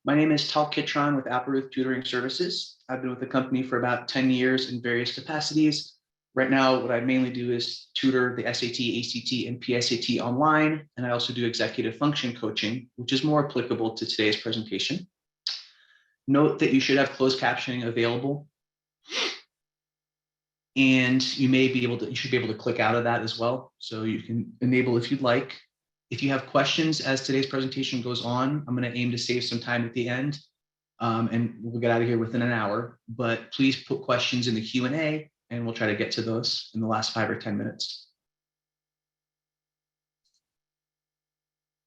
My name is Tal Kitron with Applerouth Tutoring Services. I've been with the company for about 10 years in various capacities. Right now, what I mainly do is tutor the SAT, ACT, and PSAT online, and I also do executive function coaching, which is more applicable to today's presentation. Note that you should have closed captioning available, and you should be able to click out of that as well, so you can enable if you'd like. If you have questions as today's presentation goes on, I'm going to aim to save some time at the end, and we'll get out of here within an hour. But please put questions in the Q&A, and we'll try to get to those in the last 5 or 10 minutes.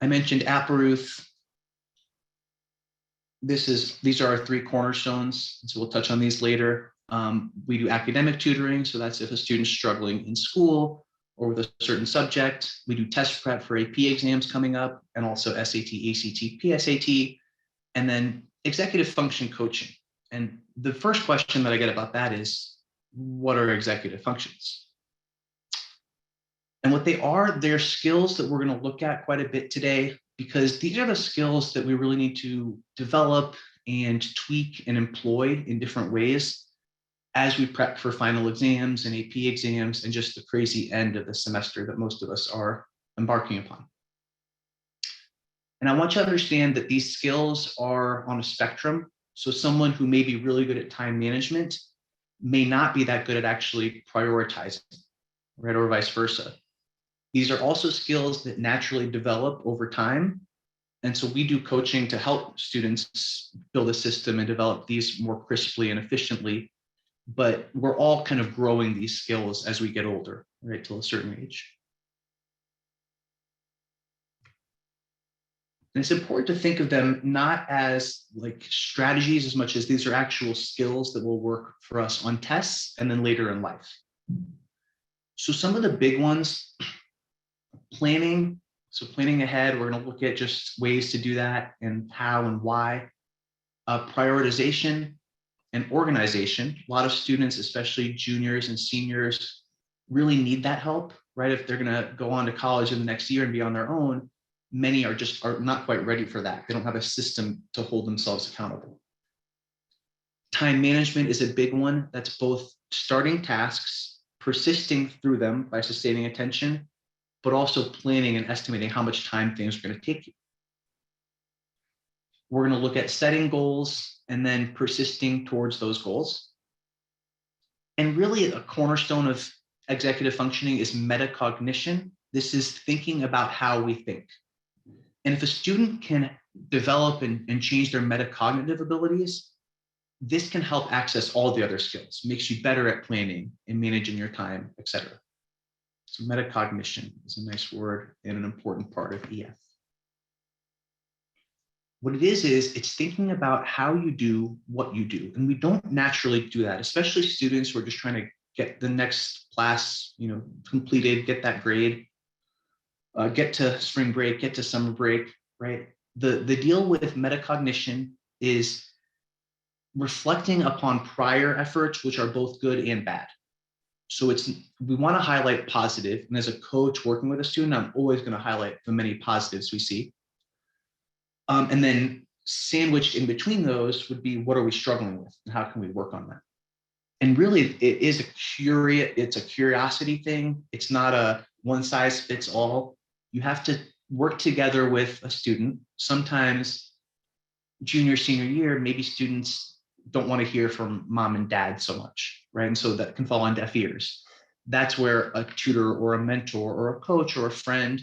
I mentioned Applerouth. These are our 3 cornerstones, so we'll touch on these later. We do academic tutoring, so that's if a student's struggling in school or with a certain subject. We do test prep for AP exams coming up, and also SAT, ACT, PSAT, and then executive function coaching. And the first question that I get about that is, what are executive functions? And what they are, they're skills that we're going to look at quite a bit today, because these are the skills that we really need to develop and tweak and employ in different ways as we prep for final exams and AP exams and just the crazy end of the semester that most of us are embarking upon. And I want you to understand that these skills are on a spectrum. So someone who may be really good at time management may not be that good at actually prioritizing, right, or vice versa. These are also skills that naturally develop over time. And so we do coaching to help students build a system and develop these more crisply and efficiently. But we're all kind of growing these skills as we get older, right, till a certain age. And it's important to think of them not as like strategies as much as these are actual skills that will work for us on tests and then later in life. So some of the big ones, planning. So planning ahead, we're going to look at just ways to do that and how and why. Prioritization and organization. A lot of students, especially juniors and seniors, really need that help, right? If they're going to go on to college in the next year and be on their own, many are not quite ready for that. They don't have a system to hold themselves accountable. Time management is a big one. That's both starting tasks, persisting through them by sustaining attention, but also planning and estimating how much time things are going to take you. We're going to look at setting goals and then persisting towards those goals. And really a cornerstone of executive functioning is metacognition. This is thinking about how we think. And if a student can develop and change their metacognitive abilities, this can help access all the other skills, makes you better at planning and managing your time, et cetera. So metacognition is a nice word and an important part of EF. What it is it's thinking about how you do what you do. And we don't naturally do that, especially students who are just trying to get the next class, completed, get that grade, get to spring break, get to summer break, right? The deal with metacognition is reflecting upon prior efforts, which are both good and bad. So we want to highlight positive. And as a coach working with a student, I'm always going to highlight the many positives we see. And then sandwiched in between those would be, what are we struggling with and how can we work on that? And really it's a curiosity thing. It's not a one size fits all. You have to work together with a student. Sometimes junior, senior year, maybe students don't want to hear from mom and dad so much, right? And so that can fall on deaf ears. That's where a tutor or a mentor or a coach or a friend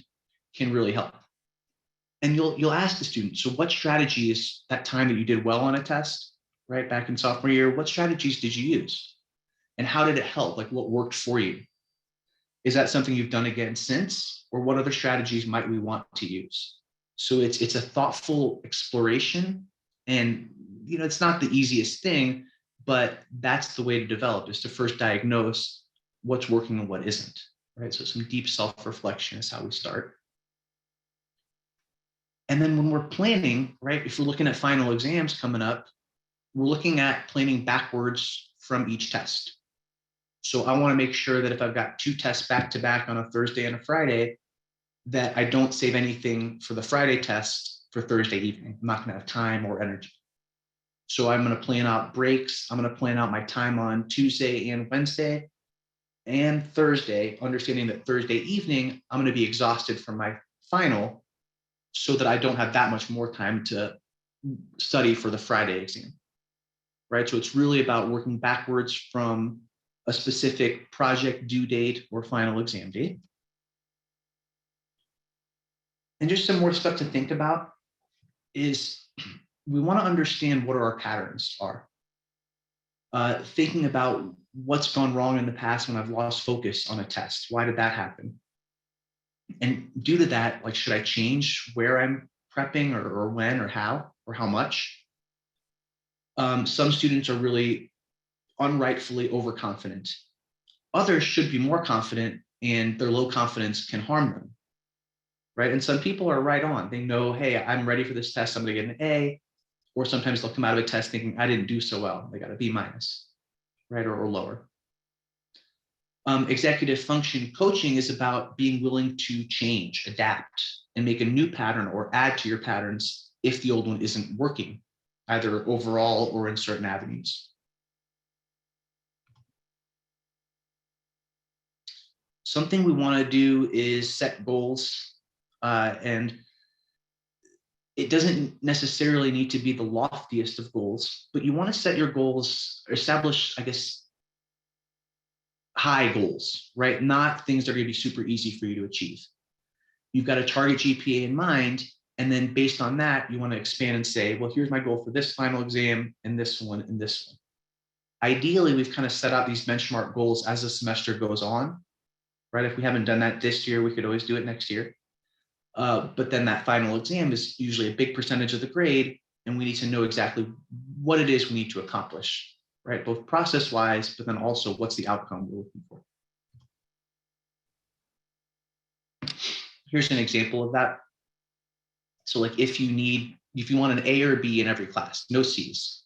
can really help. And you'll ask the student, so what strategies that time that you did well on a test, right, back in sophomore year, what strategies did you use? And how did it help? Like, what worked for you? Is that something you've done again since? Or what other strategies might we want to use? So it's a thoughtful exploration. And it's not the easiest thing, but that's the way to develop, is to first diagnose what's working and what isn't, right? So some deep self-reflection is how we start. And then when we're planning, right, if we're looking at final exams coming up, we're looking at planning backwards from each test. So I want to make sure that if I've got 2 tests back to back on a Thursday and a Friday, that I don't save anything for the Friday test for Thursday evening. I'm not going to have time or energy. So I'm going to plan out breaks. I'm going to plan out my time on Tuesday and Wednesday and Thursday, understanding that Thursday evening, I'm going to be exhausted from my final so that I don't have that much more time to study for the Friday exam, right? So it's really about working backwards from a specific project due date or final exam date. And just some more stuff to think about is we want to understand what our patterns are. Thinking about what's gone wrong in the past when I've lost focus on a test. Why did that happen? And due to that, like, should I change where I'm prepping or when or how much? Some students are really unrightfully overconfident. Others should be more confident, and their low confidence can harm them, right? And some people are right on. They know, hey, I'm ready for this test. I'm going to get an A. Or sometimes they'll come out of a test thinking, I didn't do so well. They got a B minus, right, or lower. Executive function coaching is about being willing to change, adapt, and make a new pattern or add to your patterns if the old one isn't working, either overall or in certain avenues. Something we want to do is set goals, and it doesn't necessarily need to be the loftiest of goals, but you want to set your goals, establish, I guess, high goals, right? Not things that are going to be super easy for you to achieve. You've got a target GPA in mind, and then based on that, you want to expand and say, well, here's my goal for this final exam and this one and this one. Ideally, we've kind of set out these benchmark goals as the semester goes on, right? If we haven't done that this year, we could always do it next year. But then that final exam is usually a big percentage of the grade, and we need to know exactly what it is we need to accomplish, right? Both process-wise, but then also what's the outcome we're looking for. Here's an example of that. So like if you want an A or a B in every class, no C's,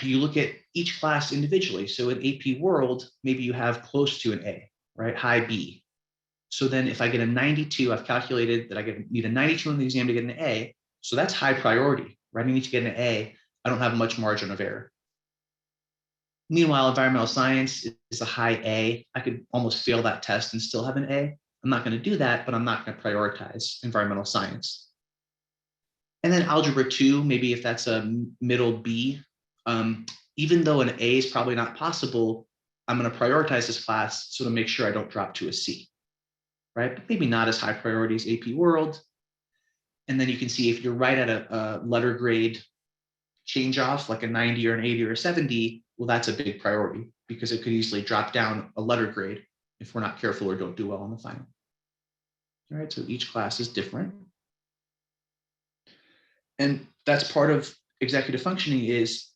you look at each class individually. So in AP World, maybe you have close to an A, right? High B. So then if I get a 92, I've calculated that I need a 92 on the exam to get an A. So that's high priority, right? I need to get an A. I don't have much margin of error. Meanwhile, environmental science is a high A. I could almost fail that test and still have an A. I'm not going to do that, but I'm not going to prioritize environmental science. And then algebra 2, maybe if that's a middle B, even though an A is probably not possible, I'm going to prioritize this class so to make sure I don't drop to a C, right? But maybe not as high priority as AP World. And then you can see if you're right at a letter grade change off, like a 90 or an 80 or a 70, well, that's a big priority because it could easily drop down a letter grade if we're not careful or don't do well on the final. All right, so each class is different. And that's part of executive functioning is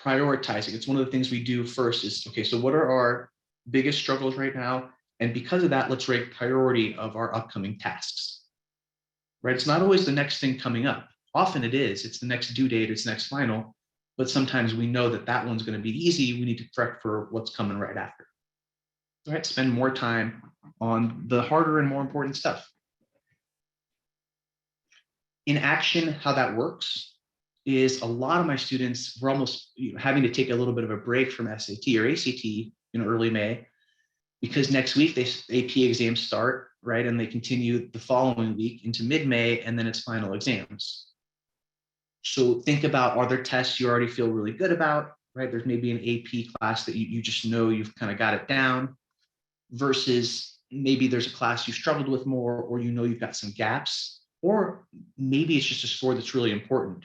prioritizing. It's one of the things we do first is, okay, so what are our biggest struggles right now? And because of that, let's rate priority of our upcoming tasks, right? It's not always the next thing coming up. Often it is, it's the next due date, it's next final, but sometimes we know that that one's going to be easy. We need to correct for what's coming right after, right? Spend more time on the harder and more important stuff. In action, how that works is a lot of my students were almost having to take a little bit of a break from SAT or ACT in early May because next week AP exams start, right? And they continue the following week into mid-May, and then it's final exams. So think about, are there tests you already feel really good about, right? There's maybe an AP class that you just know you've kind of got it down versus maybe there's a class you struggled with more, or you know you've got some gaps, or maybe it's just a score that's really important.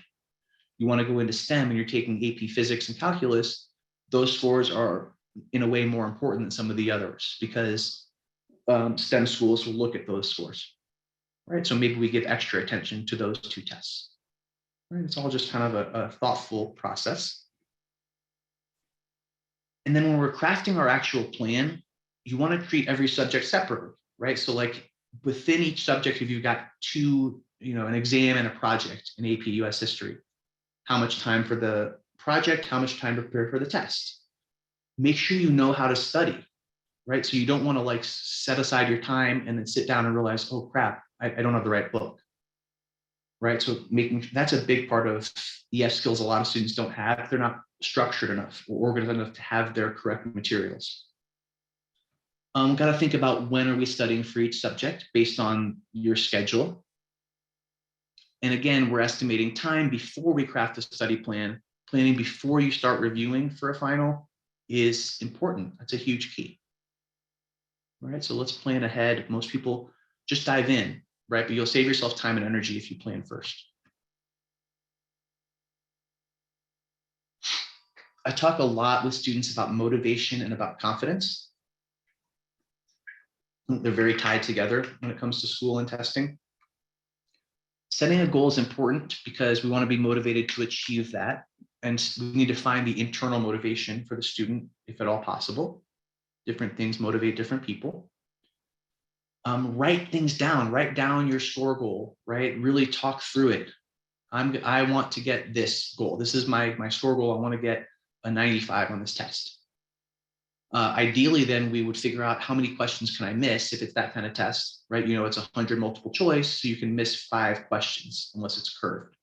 You want to go into STEM and you're taking AP physics and calculus. Those scores are in a way more important than some of the others because STEM schools will look at those scores, right? So maybe we give extra attention to those two tests. Right? It's all just kind of a thoughtful process. And then when we're crafting our actual plan, you want to treat every subject separately, right? So like within each subject, if you've got two, an exam and a project in AP US history, how much time for the project, how much time to prepare for the test. Make sure you know how to study, right? So you don't want to like set aside your time and then sit down and realize, oh crap, I don't have the right book. right? So that's a big part of EF skills a lot of students don't have. They're not structured enough or organized enough to have their correct materials. Got to think about when are we studying for each subject based on your schedule. And again, we're estimating time before we craft a study plan. Planning before you start reviewing for a final is important. That's a huge key. All right, so let's plan ahead. Most people just dive in, right? But you'll save yourself time and energy if you plan first. I talk a lot with students about motivation and about confidence. They're very tied together when it comes to school and testing. Setting a goal is important because we want to be motivated to achieve that. And we need to find the internal motivation for the student, if at all possible. Different things motivate different people. Write things down, write down your score goal, right? Really talk through it. I want to get this goal. This is my score goal. I want to get a 95 on this test. Ideally, then we would figure out how many questions can I miss if it's that kind of test, right? You know, it's 100 multiple choice, so you can miss 5 questions unless it's curved.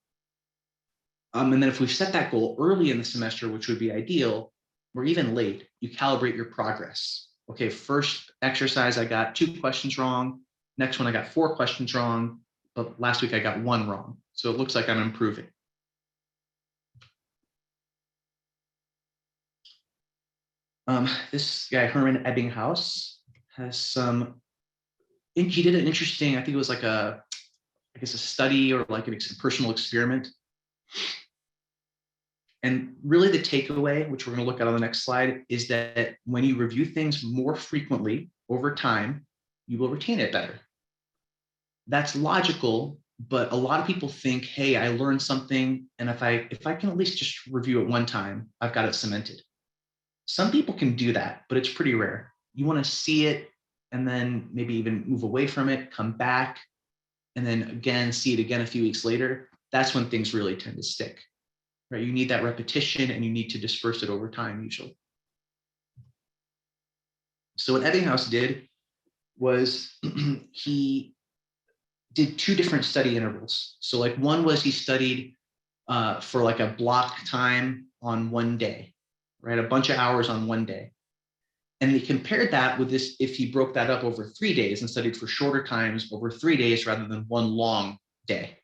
And then if we've set that goal early in the semester, which would be ideal, or even late, you calibrate your progress. Okay, first exercise, I got 2 questions wrong. Next one, I got 4 questions wrong, but last week I got 1 wrong. So it looks like I'm improving. This guy, Herman Ebbinghaus, has some, he did an interesting, I think it was like I guess a study or like a personal experiment. And really the takeaway, which we're going to look at on the next slide, is that when you review things more frequently over time, you will retain it better. That's logical, but a lot of people think, hey, I learned something, and if I can at least just review it one time, I've got it cemented. Some people can do that, but it's pretty rare. You want to see it and then maybe even move away from it, come back, and then again, see it again a few weeks later. That's when things really tend to stick, right? You need that repetition and you need to disperse it over time usually. So what Ebbinghaus did was he did 2 different study intervals. So like one was he studied for like a block time on one day, right? A bunch of hours on one day. And he compared that with this, if he broke that up over 3 days and studied for shorter times over 3 days rather than one long day.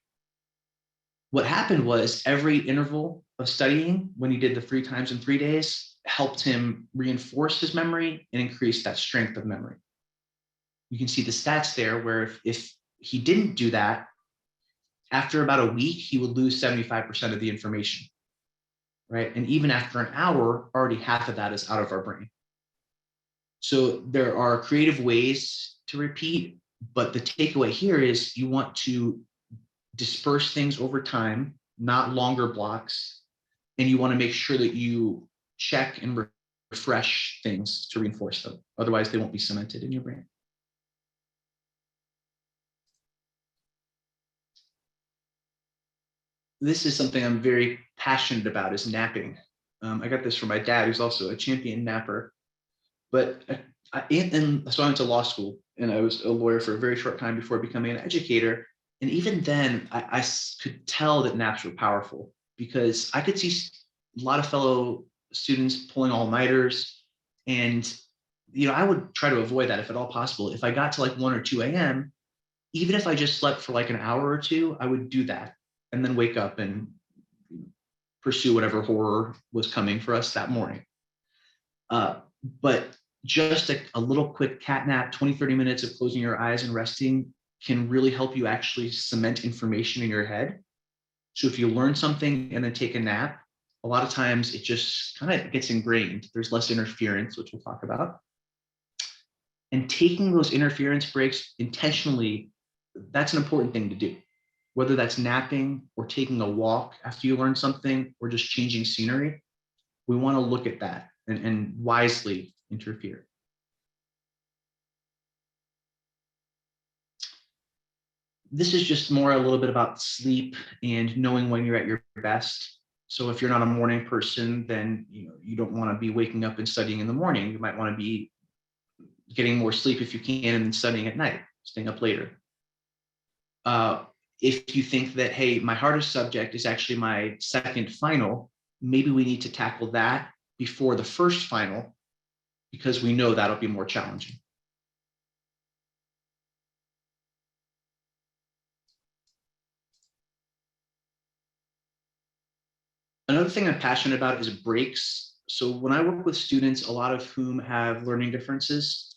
What happened was every interval of studying, when he did the 3 times in 3 days, helped him reinforce his memory and increase that strength of memory. You can see the stats there where if he didn't do that, after about a week, he would lose 75% of the information, right? And even after an hour, already half of that is out of our brain. So there are creative ways to repeat, but the takeaway here is you want to disperse things over time, not longer blocks, and you want to make sure that you check and refresh things to reinforce them. Otherwise, they won't be cemented in your brain. This is something I'm very passionate about, is napping. I got this from my dad, who's also a champion napper. But so I went to law school and I was a lawyer for a very short time before becoming an educator. And even then, I could tell that naps were powerful because I could see a lot of fellow students pulling all-nighters. And, you know, I would try to avoid that if at all possible. If I got to like 1 or 2 a.m., even if I just slept for like an hour or 2, I would do that and then wake up and pursue whatever horror was coming for us that morning. But just a little quick cat nap, 20, 30 minutes of closing your eyes and resting can really help you actually cement information in your head. So if you learn something and then take a nap, a lot of times it just kind of gets ingrained. There's less interference, which we'll talk about. And taking those interference breaks intentionally, that's an important thing to do. Whether that's napping or taking a walk after you learn something or just changing scenery, we want to look at that and wisely interfere. This is just more a little bit about sleep and knowing when you're at your best. So if you're not a morning person, then you don't want to be waking up and studying in the morning. You might want to be getting more sleep if you can and then studying at night, staying up later. If you think that, hey, my hardest subject is actually my second final, maybe we need to tackle that before the first final because we know that'll be more challenging. Another thing I'm passionate about is breaks. So when I work with students, a lot of whom have learning differences,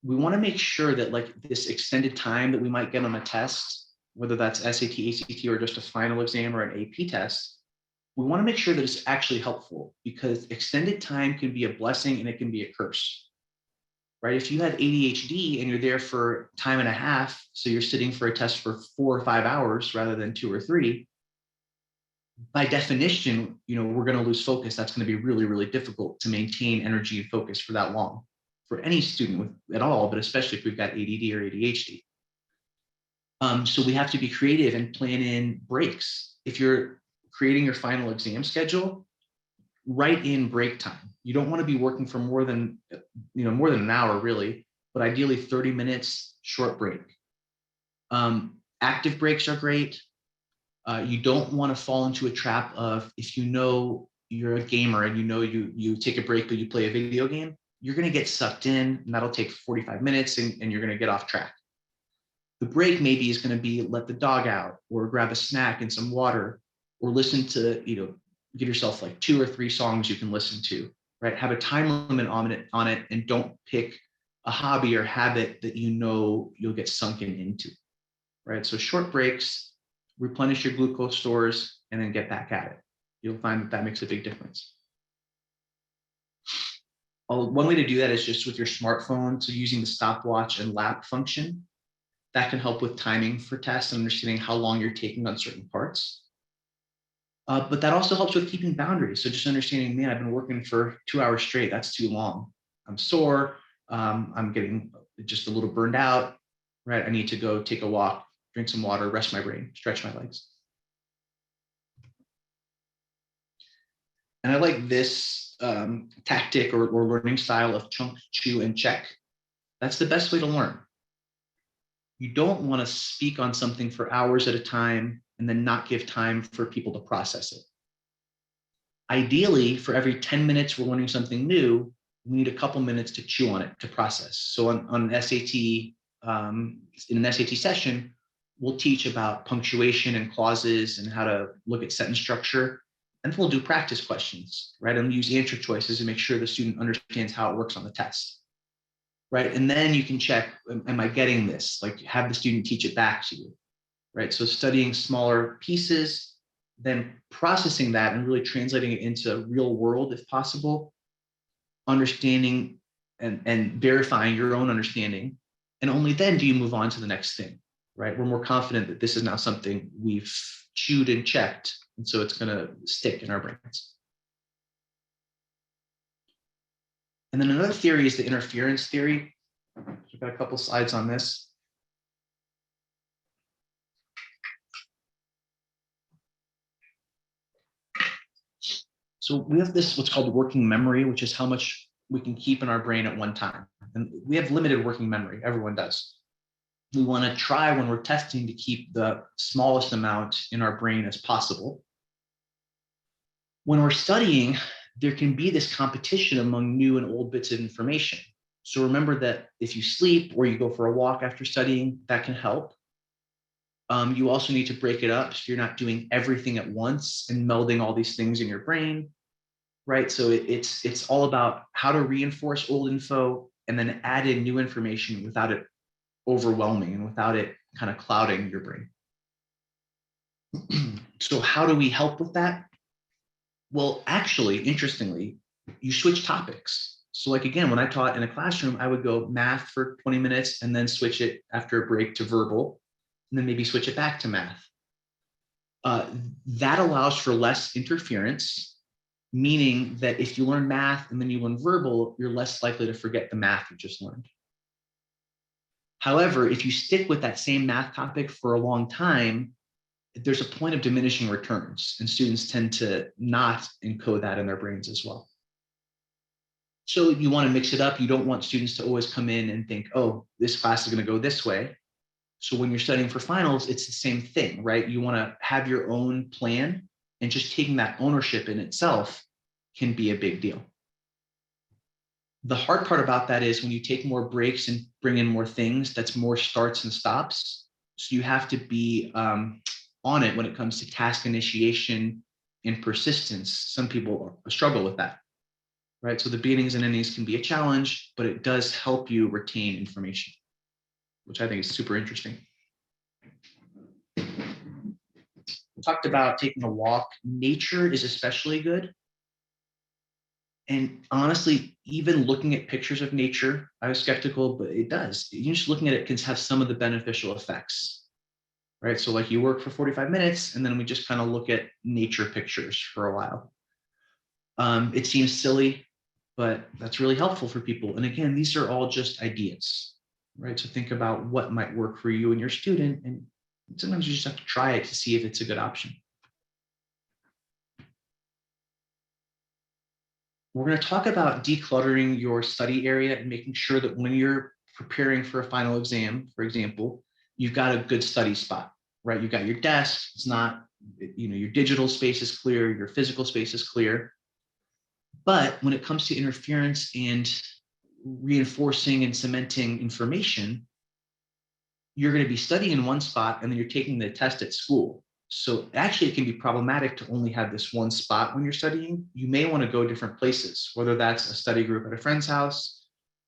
we want to make sure that like this extended time that we might get on a test, whether that's SAT, ACT, or just a final exam or an AP test, we want to make sure that it's actually helpful because extended time can be a blessing and it can be a curse, right? If you have ADHD and you're there for time and a half, so you're sitting for a test for 4 or 5 hours rather than 2 or 3, by definition, we're going to lose focus. That's going to be really, really difficult to maintain energy and focus for that long for any student at all, but especially if we've got ADD or ADHD. So we have to be creative and plan in breaks. If you're creating your final exam schedule, write in break time. You don't want to be working for more than an hour really, but ideally 30 minutes short break. Active breaks are great. You don't want to fall into a trap of if you're a gamer and you take a break but you play a video game, you're going to get sucked in and that'll take 45 minutes and you're going to get off track. The break maybe is going to be let the dog out or grab a snack and some water or listen to, give yourself like 2 or 3 songs you can listen to, right? Have a time limit on it and don't pick a hobby or habit that you'll get sunken into, right? So short breaks, replenish your glucose stores, and then get back at it. You'll find that makes a big difference. One way to do that is just with your smartphone. So using the stopwatch and lap function, that can help with timing for tests and understanding how long you're taking on certain parts. But that also helps with keeping boundaries. So just understanding, man, I've been working for 2 hours straight. That's too long. I'm sore. I'm getting just a little burned out, right? I need to go take a walk, drink some water, rest my brain, stretch my legs. And I like this tactic or learning style of chunk, chew, and check. That's the best way to learn. You don't want to speak on something for hours at a time and then not give time for people to process it. Ideally, for every 10 minutes we're learning something new, we need a couple minutes to chew on it, to process. So on an SAT, in an SAT session, we'll teach about punctuation and clauses and how to look at sentence structure. And then we'll do practice questions, right? And use answer choices to make sure the student understands how it works on the test, right? And then you can check, am I getting this? Like have the student teach it back to you, right? So studying smaller pieces, then processing that and really translating it into real world if possible, understanding and verifying your own understanding. And only then do you move on to the next thing, right? We're more confident that this is now something we've chewed and checked, and so it's going to stick in our brains. And then another theory is the interference theory. I've got a couple slides on this. So we have this, what's called working memory, which is how much we can keep in our brain at one time. And we have limited working memory, everyone does. We want to try when we're testing to keep the smallest amount in our brain as possible. When we're studying, there can be this competition among new and old bits of information. So remember that if you sleep or you go for a walk after studying, that can help. You also need to break it up so you're not doing everything at once and melding all these things in your brain, right? So it's all about how to reinforce old info and then add in new information without it overwhelming and without it kind of clouding your brain. So how do we help with that? Well, actually, interestingly, you switch topics. So like, again, when I taught in a classroom, I would go math for 20 minutes and then switch it after a break to verbal, and then maybe switch it back to math. That allows for less interference, meaning that if you learn math and then you learn verbal, you're less likely to forget the math you just learned. However, if you stick with that same math topic for a long time, there's a point of diminishing returns, and students tend to not encode that in their brains as well. So you want to mix it up. You don't want students to always come in and think, oh, this class is going to go this way. So when you're studying for finals, it's the same thing, right? You want to have your own plan, and just taking that ownership in itself can be a big deal. The hard part about that is when you take more breaks and bring in more things, that's more starts and stops. So you have to be on it when it comes to task initiation and persistence. Some people struggle with that, right? So the beginnings and endings can be a challenge, but it does help you retain information, which I think is super interesting. We talked about taking a walk. Nature is especially good. And honestly, even looking at pictures of nature, I was skeptical, but it does. You just looking at it can have some of the beneficial effects, right? So like you work for 45 minutes and then we just kind of look at nature pictures for a while. It seems silly, but that's really helpful for people. And again, these are all just ideas, right? So think about what might work for you and your student. And sometimes you just have to try it to see if it's a good option. We're going to talk about decluttering your study area and making sure that when you're preparing for a final exam, for example, you've got a good study spot, right? You've got your desk. It's not, your digital space is clear, your physical space is clear. But when it comes to interference and reinforcing and cementing information, you're going to be studying in one spot and then you're taking the test at school. So actually, it can be problematic to only have this one spot when you're studying. You may want to go different places, whether that's a study group at a friend's house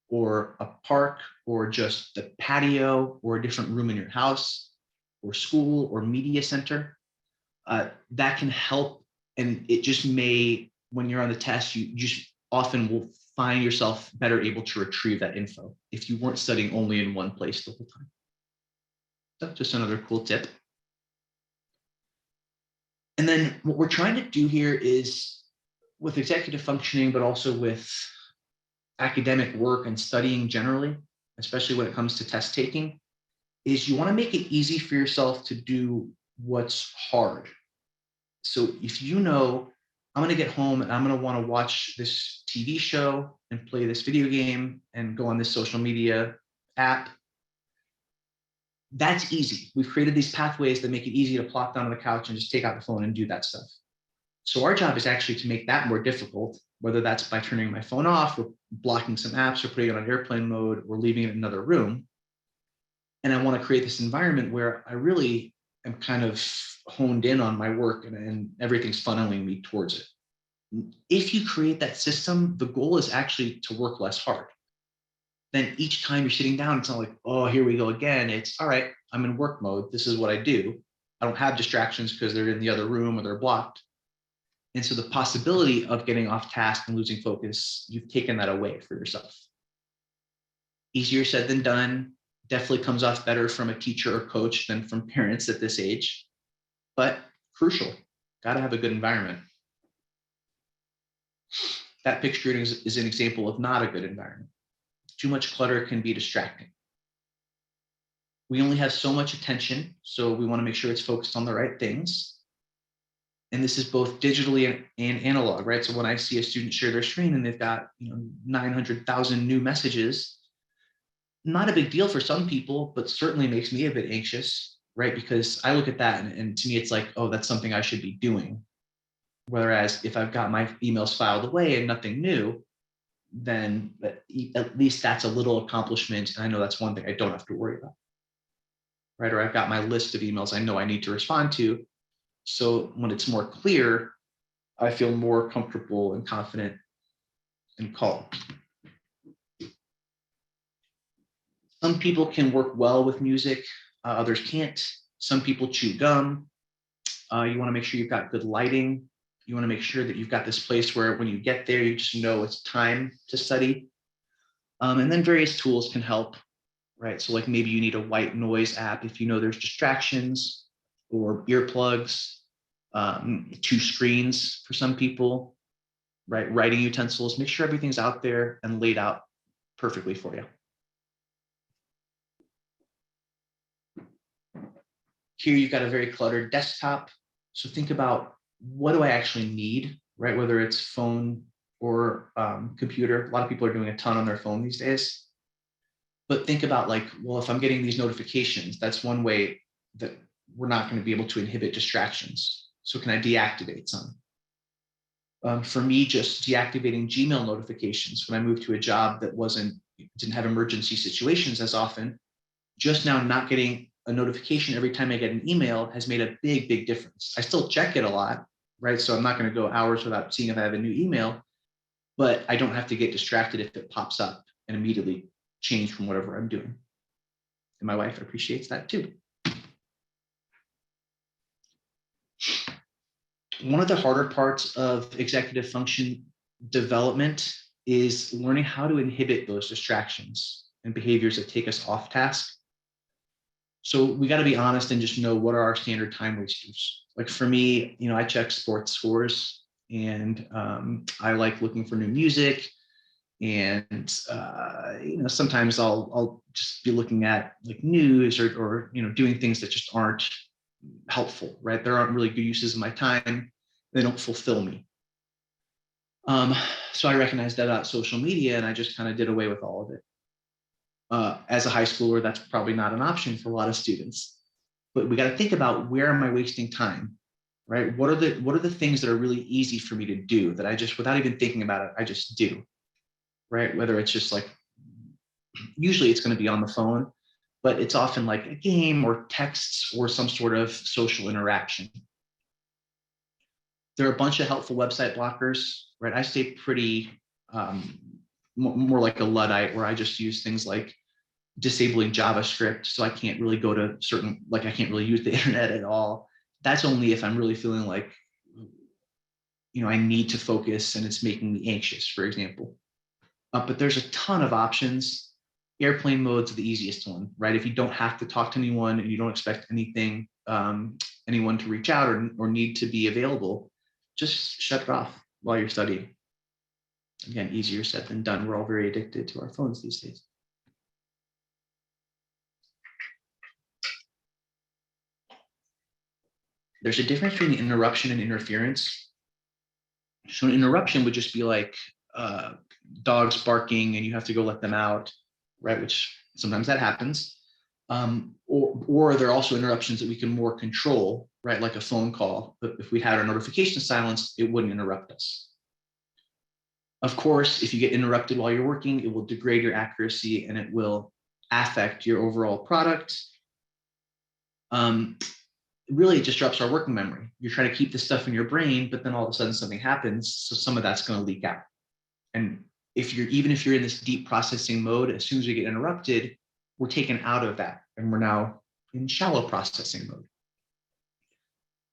or a park or just the patio or a different room in your house or school or media center. That can help. And it just may, when you're on the test, you just often will find yourself better able to retrieve that info if you weren't studying only in one place the whole time. So just another cool tip. And then what we're trying to do here is with executive functioning, but also with academic work and studying generally, especially when it comes to test taking, is you want to make it easy for yourself to do what's hard. So if you know, I'm going to get home and I'm going to want to watch this TV show and play this video game and go on this social media app, that's easy. We've created these pathways that make it easy to plop down on the couch and just take out the phone and do that stuff. So our job is actually to make that more difficult, whether that's by turning my phone off or blocking some apps or putting it on airplane mode or leaving it in another room. And I want to create this environment where I really am kind of honed in on my work and everything's funneling me towards it. If you create that system, the goal is actually to work less hard. Then each time you're sitting down, it's not like, oh, here we go again. It's all right, I'm in work mode. This is what I do. I don't have distractions because they're in the other room or they're blocked. And so the possibility of getting off task and losing focus, you've taken that away for yourself. Easier said than done. Definitely comes off better from a teacher or coach than from parents at this age, but crucial. Got to have a good environment. That picture is an example of not a good environment. Too much clutter can be distracting. We only have so much attention, so we want to make sure it's focused on the right things. And this is both digitally and analog, right? So when I see a student share their screen and they've got 900,000 new messages, not a big deal for some people, but certainly makes me a bit anxious, right? Because I look at that and to me, it's like, oh, that's something I should be doing. Whereas if I've got my emails filed away and nothing new, then at least that's a little accomplishment. And I know that's one thing I don't have to worry about, right? Or I've got my list of emails I know I need to respond to. So when it's more clear, I feel more comfortable and confident and calm. Some people can work well with music, others can't. Some people chew gum. You want to make sure you've got good lighting. You want to make sure that you've got this place where when you get there, you just know it's time to study. And then various tools can help, right? So like maybe you need a white noise app if you know there's distractions, or earplugs, 2 screens for some people, right? Writing utensils, make sure everything's out there and laid out perfectly for you. Here you've got a very cluttered desktop. So think about, what do I actually need, right? Whether it's phone or computer. A lot of people are doing a ton on their phone these days. But think about like, well, if I'm getting these notifications, that's one way that we're not going to be able to inhibit distractions. So can I deactivate some? For me, just deactivating Gmail notifications when I moved to a job that didn't have emergency situations as often, just now not getting a notification every time I get an email has made a big, big difference. I still check it a lot, right? So I'm not going to go hours without seeing if I have a new email, but I don't have to get distracted if it pops up and immediately change from whatever I'm doing. And my wife appreciates that too. One of the harder parts of executive function development is learning how to inhibit those distractions and behaviors that take us off task. So we got to be honest and just know what are our standard time wasters. Like for me, I check sports scores, and I like looking for new music. And sometimes I'll just be looking at like news or doing things that just aren't helpful, right? There aren't really good uses of my time. They don't fulfill me. So I recognized that about social media, and I just kind of did away with all of it. As a high schooler, that's probably not an option for a lot of students. But we got to think about, where am I wasting time, right? What are the things that are really easy for me to do that I just, without even thinking about it, I just do, right? Whether it's just like, usually it's going to be on the phone, but it's often like a game or texts or some sort of social interaction. There are a bunch of helpful website blockers, right? I stay pretty more like a Luddite, where I just use things like disabling JavaScript. So I can't really go to I can't really use the internet at all. That's only if I'm really feeling like, I need to focus and it's making me anxious, for example. But there's a ton of options. Airplane mode's the easiest one, right? If you don't have to talk to anyone and you don't expect anything, anyone to reach out or need to be available, just shut it off while you're studying. Again, easier said than done. We're all very addicted to our phones these days. There's a difference between interruption and interference. So an interruption would just be like dogs barking and you have to go let them out, right? Which sometimes that happens. Or there are also interruptions that we can more control, right? Like a phone call. But if we had our notification silenced, it wouldn't interrupt us. Of course, if you get interrupted while you're working, it will degrade your accuracy and it will affect your overall product. Really, it disrupts our working memory. You're trying to keep this stuff in your brain, but then all of a sudden something happens, so some of that's going to leak out. And even if you're in this deep processing mode, as soon as we get interrupted, we're taken out of that, and we're now in shallow processing mode.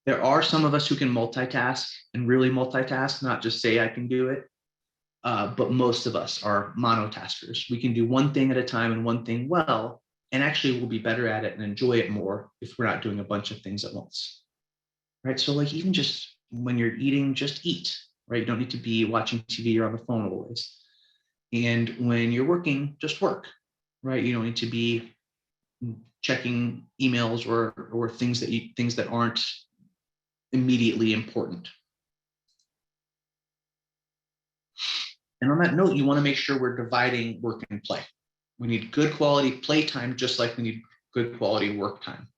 There are some of us who can multitask and really multitask, not just say I can do it. But most of us are monotaskers. We can do one thing at a time and one thing well, and actually we'll be better at it and enjoy it more if we're not doing a bunch of things at once, right? So like even just when you're eating, just eat, right? You don't need to be watching TV or on the phone always. And when you're working, just work, right? You don't need to be checking emails or things that aren't immediately important. And on that note, you want to make sure we're dividing work and play. We need good quality play time, just like we need good quality work time.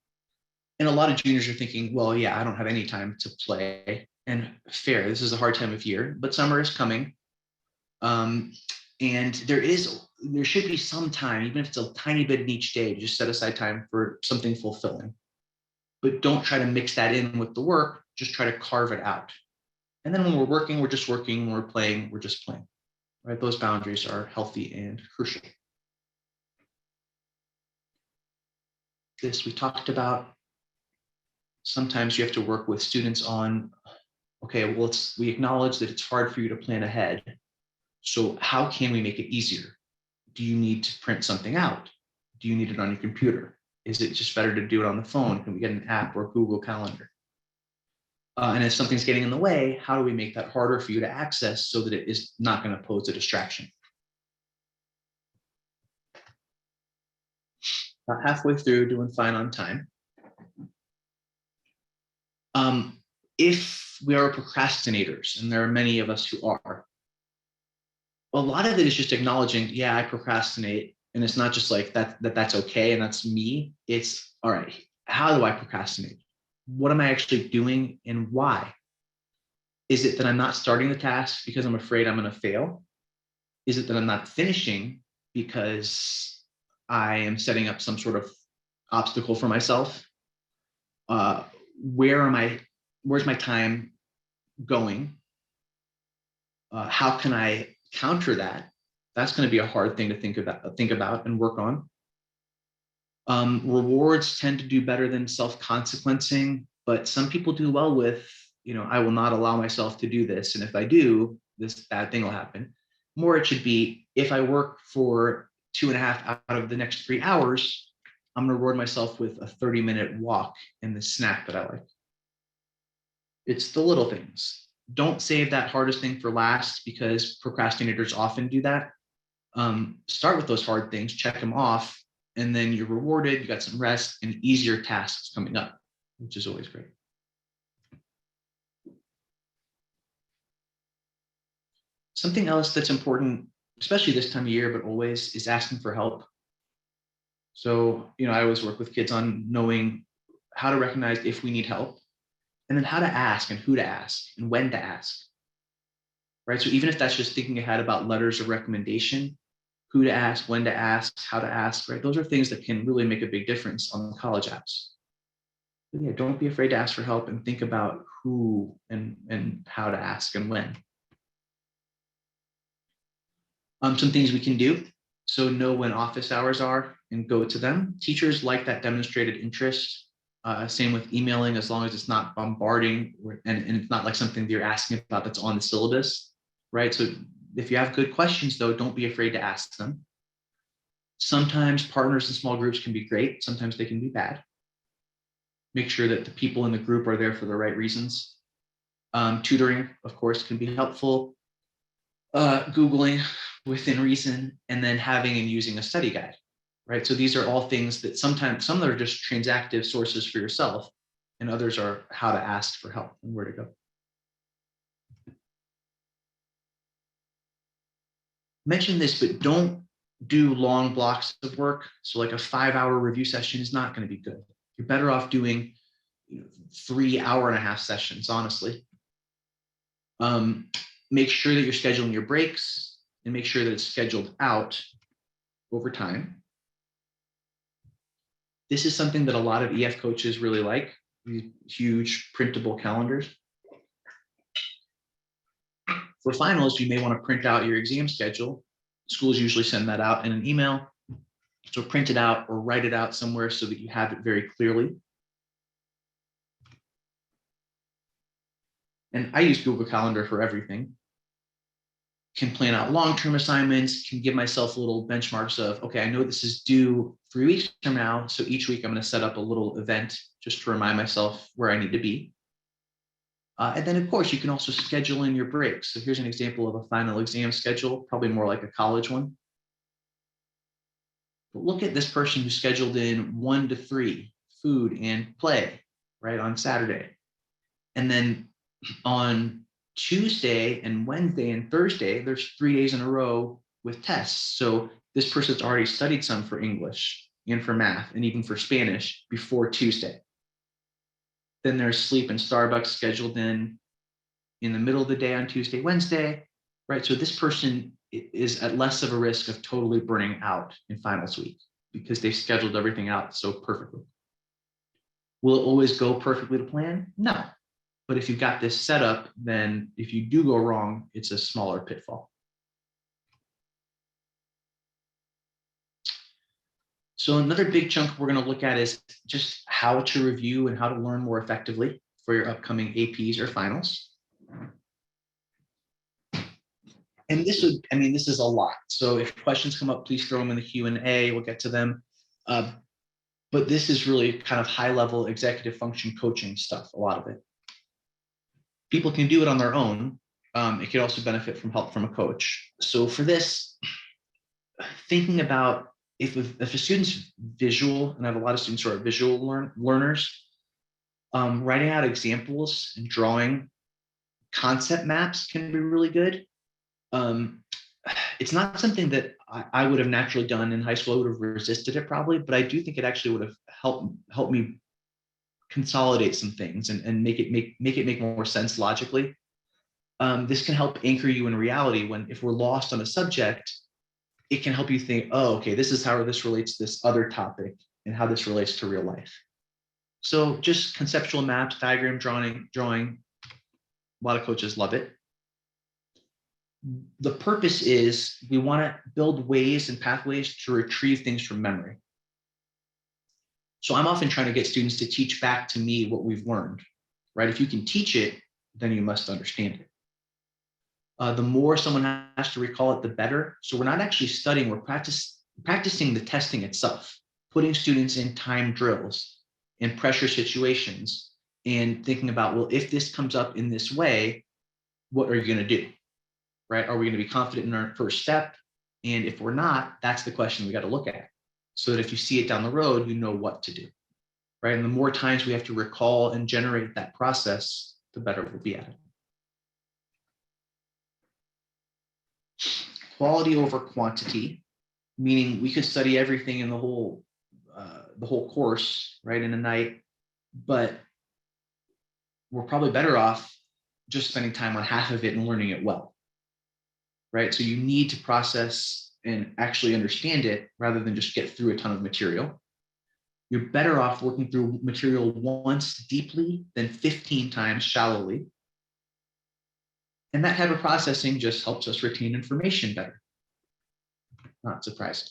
And a lot of juniors are thinking, well, yeah, I don't have any time to play. And fair, this is a hard time of year, but summer is coming. And there should be some time, even if it's a tiny bit in each day, to just set aside time for something fulfilling. But don't try to mix that in with the work, just try to carve it out. And then when we're working, we're just working. When we're playing, we're just playing. Right? Those boundaries are healthy and crucial. This we talked about. Sometimes you have to work with students on, okay, well, we acknowledge that it's hard for you to plan ahead. So how can we make it easier? Do you need to print something out? Do you need it on your computer? Is it just better to do it on the phone? Can we get an app or Google Calendar? And if something's getting in the way, how do we make that harder for you to access so that it is not going to pose a distraction? About halfway through, doing fine on time. If we are procrastinators, and there are many of us who are, a lot of it is just acknowledging, yeah, I procrastinate, And it's not just like that's okay and that's me. It's all right. How do I procrastinate? What am I actually doing and why? Is it that I'm not starting the task because I'm afraid I'm going to fail? Is it that I'm not finishing because I am setting up some sort of obstacle for myself? Uh, where am I? Where's my time going? How can I counter that? That's going to be a hard thing to think about and work on. Rewards tend to do better than self-consequencing, but some people do well with, I will not allow myself to do this. And if I do, this bad thing will happen. More, it should be, if I work for 2.5 out of the next 3 hours, I'm going to reward myself with a 30-minute walk and the snack that I like. It's the little things. Don't save that hardest thing for last, because procrastinators often do that. Start with those hard things, check them off, and then you're rewarded, you got some rest and easier tasks coming up, which is always great. Something else that's important, especially this time of year, but always, is asking for help. So, I always work with kids on knowing how to recognize if we need help, and then how to ask and who to ask and when to ask. Right? So even if that's just thinking ahead about letters of recommendation, who to ask, when to ask, how to ask, right? Those are things that can really make a big difference on the college apps. But yeah, don't be afraid to ask for help and think about who and how to ask and when. Some things we can do. So know when office hours are and go to them. Teachers like that demonstrated interest. Same with emailing, as long as it's not bombarding and it's not like something that you're asking about that's on the syllabus, right? So if you have good questions, though, don't be afraid to ask them. Sometimes partners in small groups can be great. Sometimes they can be bad. Make sure that the people in the group are there for the right reasons. Tutoring, of course, can be helpful. Googling within reason, and then having and using a study guide, right? So these are all things that sometimes, some are just transactive sources for yourself, and others are how to ask for help and where to go. Mention this, but don't do long blocks of work. So like a 5-hour review session is not going to be good. You're better off doing 3 hour-and-a-half sessions, honestly. Make sure that you're scheduling your breaks, and make sure that it's scheduled out over time. This is something that a lot of EF coaches really like, these huge printable calendars. For finals, you may want to print out your exam schedule. Schools usually send that out in an email. So print it out or write it out somewhere so that you have it very clearly. And I use Google Calendar for everything. Can plan out long-term assignments, can give myself little benchmarks of, okay, I know this is due 3 weeks from now. So each week I'm going to set up a little event just to remind myself where I need to be. And then, of course, you can also schedule in your breaks. So here's an example of a final exam schedule, probably more like a college one. But look at this person who scheduled in 1 to 3, food and play, right, on Saturday. And then on Tuesday and Wednesday and Thursday, there's 3 days in a row with tests. So this person's already studied some for English and for math and even for Spanish before Tuesday. Then there's sleep and Starbucks scheduled in the middle of the day on Tuesday, Wednesday, right? So this person is at less of a risk of totally burning out in finals week because they've scheduled everything out so perfectly. Will it always go perfectly to plan? No. But if you've got this set up, then if you do go wrong, it's a smaller pitfall. So another big chunk we're going to look at is just how to review and how to learn more effectively for your upcoming APs or finals. And this is a lot. So if questions come up, please throw them in the Q&A. We'll get to them. But this is really kind of high-level executive function coaching stuff, a lot of it. People can do it on their own. It could also benefit from help from a coach. So for this, thinking about if a student's visual, and I have a lot of students who are visual learners, writing out examples and drawing concept maps can be really good. It's not something that I would have naturally done in high school. I would have resisted it probably, but I do think it actually would have helped me consolidate some things and make more sense logically. This can help anchor you in reality when if we're lost on a subject, it can help you think, oh, okay, this is how this relates to this other topic and how this relates to real life. So just conceptual maps, diagram drawing. A lot of coaches love it. The purpose is we want to build ways and pathways to retrieve things from memory. So I'm often trying to get students to teach back to me what we've learned, right? If you can teach it, then you must understand it. The more someone has to recall it, the better. So we're not actually studying, we're practicing the testing itself, putting students in time drills, in pressure situations, and thinking about, well, if this comes up in this way, what are you going to do? Right? Are we going to be confident in our first step? And if we're not, that's the question we got to look at. So that if you see it down the road, you know what to do. Right? And the more times we have to recall and generate that process, the better we'll be at it. Quality over quantity, meaning we could study everything in the whole course, right, in a night, but we're probably better off just spending time on half of it and learning it well, right? So you need to process and actually understand it rather than just get through a ton of material. You're better off working through material once deeply than 15 times shallowly. And that type of processing just helps us retain information better. Not surprising.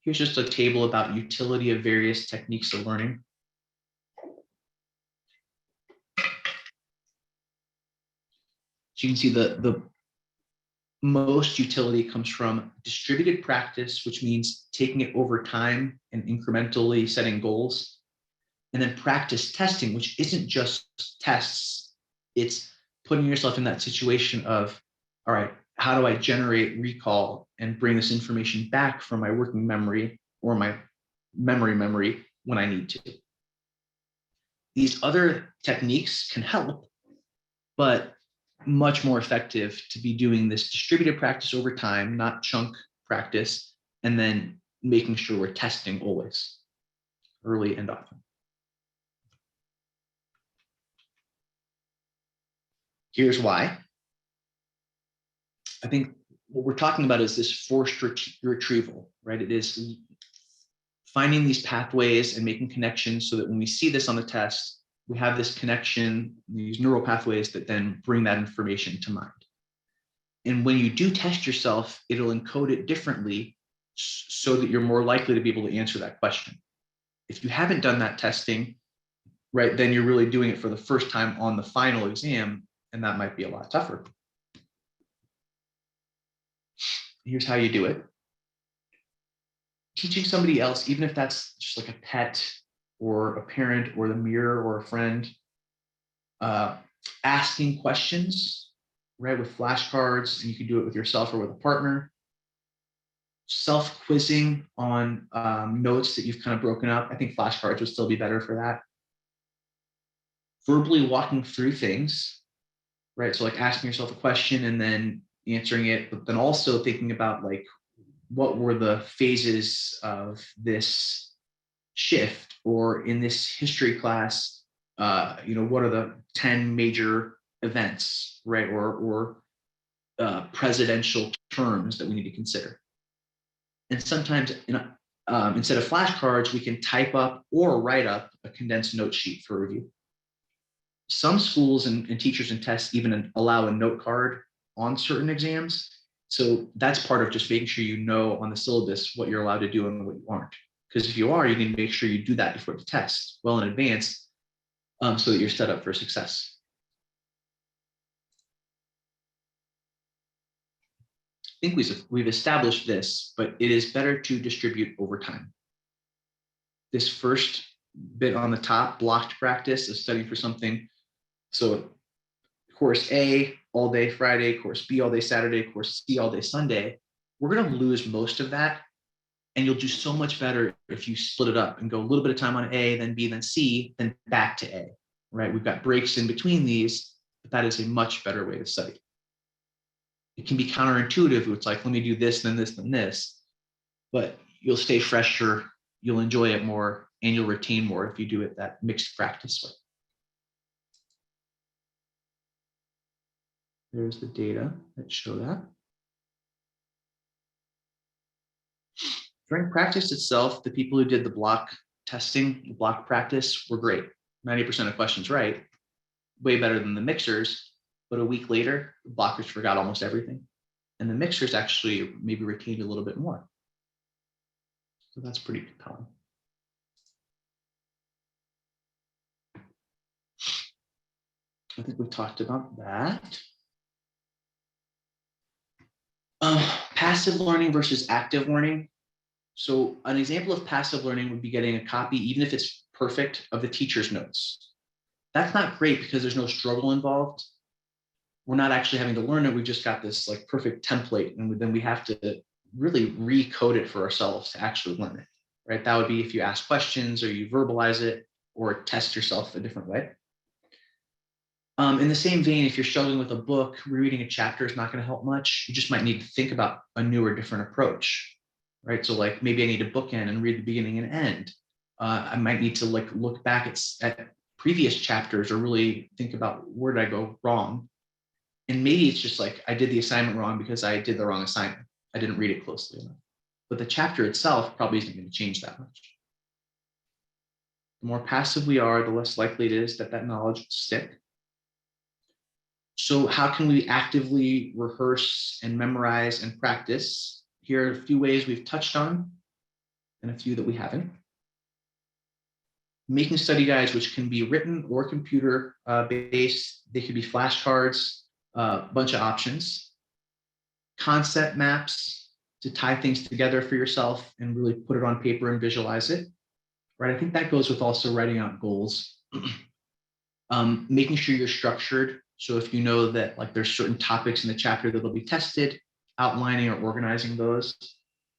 Here's just a table about utility of various techniques of learning. So you can see the most utility comes from distributed practice, which means taking it over time and incrementally setting goals. And then practice testing, which isn't just tests, it's putting yourself in that situation of, all right, how do I generate recall and bring this information back from my working memory or my memory when I need to. These other techniques can help, but much more effective to be doing this distributed practice over time, not chunk practice, and then making sure we're testing always, early and often. Here's why. I think what we're talking about is this forced retrieval, right? It is finding these pathways and making connections so that when we see this on the test, we have this connection, these neural pathways that then bring that information to mind. And when you do test yourself, it'll encode it differently so that you're more likely to be able to answer that question. If you haven't done that testing, right, then you're really doing it for the first time on the final exam, and that might be a lot tougher. Here's how you do it. Teaching somebody else, even if that's just like a pet or a parent or the mirror or a friend, asking questions, right, with flashcards, and you can do it with yourself or with a partner. Self-quizzing on notes that you've kind of broken up. I think flashcards would still be better for that. Verbally walking through things, right? So like asking yourself a question and then answering it, but then also thinking about like, what were the phases of this shift, or in this history class, what are the 10 major events, right? Or presidential terms that we need to consider. And sometimes instead of flashcards, we can type up or write up a condensed note sheet for review. Some schools and teachers and tests even allow a note card on certain exams. So that's part of just making sure you know on the syllabus what you're allowed to do and what you aren't. Because if you are, you need to make sure you do that before the test well in advance, so that you're set up for success. I think we've established this, but it is better to distribute over time. This first bit on the top, blocked practice, is studying for something. So course A all day Friday, course B all day Saturday, course C all day Sunday. We're going to lose most of that. And you'll do so much better if you split it up and go a little bit of time on A, then B, then C, then back to A, right? We've got breaks in between these, but that is a much better way to study. it can be counterintuitive. It's like, let me do this, then this, then this. But you'll stay fresher, you'll enjoy it more, and you'll retain more if you do it that mixed practice way. There's the data that show that. During practice itself, the people who did the block testing, the block practice were great. 90% of questions right, way better than the mixers. But a week later, the blockers forgot almost everything. And the mixers actually maybe retained a little bit more. So that's pretty compelling. I think we talked about that. Passive learning versus active learning. So an example of passive learning would be getting a copy, even if it's perfect, of the teacher's notes. That's not great because there's no struggle involved. We're not actually having to learn it. We've just got this like perfect template, and then we have to really recode it for ourselves to actually learn it, right? That would be if you ask questions or you verbalize it or test yourself a different way. In the same vein, if you're struggling with a book, rereading a chapter is not going to help much. You just might need to think about a new or different approach, right? So like maybe I need to bookend and read the beginning and end. I might need to like look back at previous chapters or really think about where did I go wrong. And maybe it's just like I did the assignment wrong because I did the wrong assignment. I didn't read it closely enough. But the chapter itself probably isn't going to change that much. The more passive we are, the less likely it is that that knowledge will stick. So how can we actively rehearse and memorize and practice? Here are a few ways we've touched on and a few that we haven't. Making study guides, which can be written or computer based. They could be flashcards, a bunch of options. Concept maps to tie things together for yourself and really put it on paper and visualize it, right? I think that goes with also writing out goals. Making sure you're structured. So if you know that like there's certain topics in the chapter that will be tested, outlining or organizing those,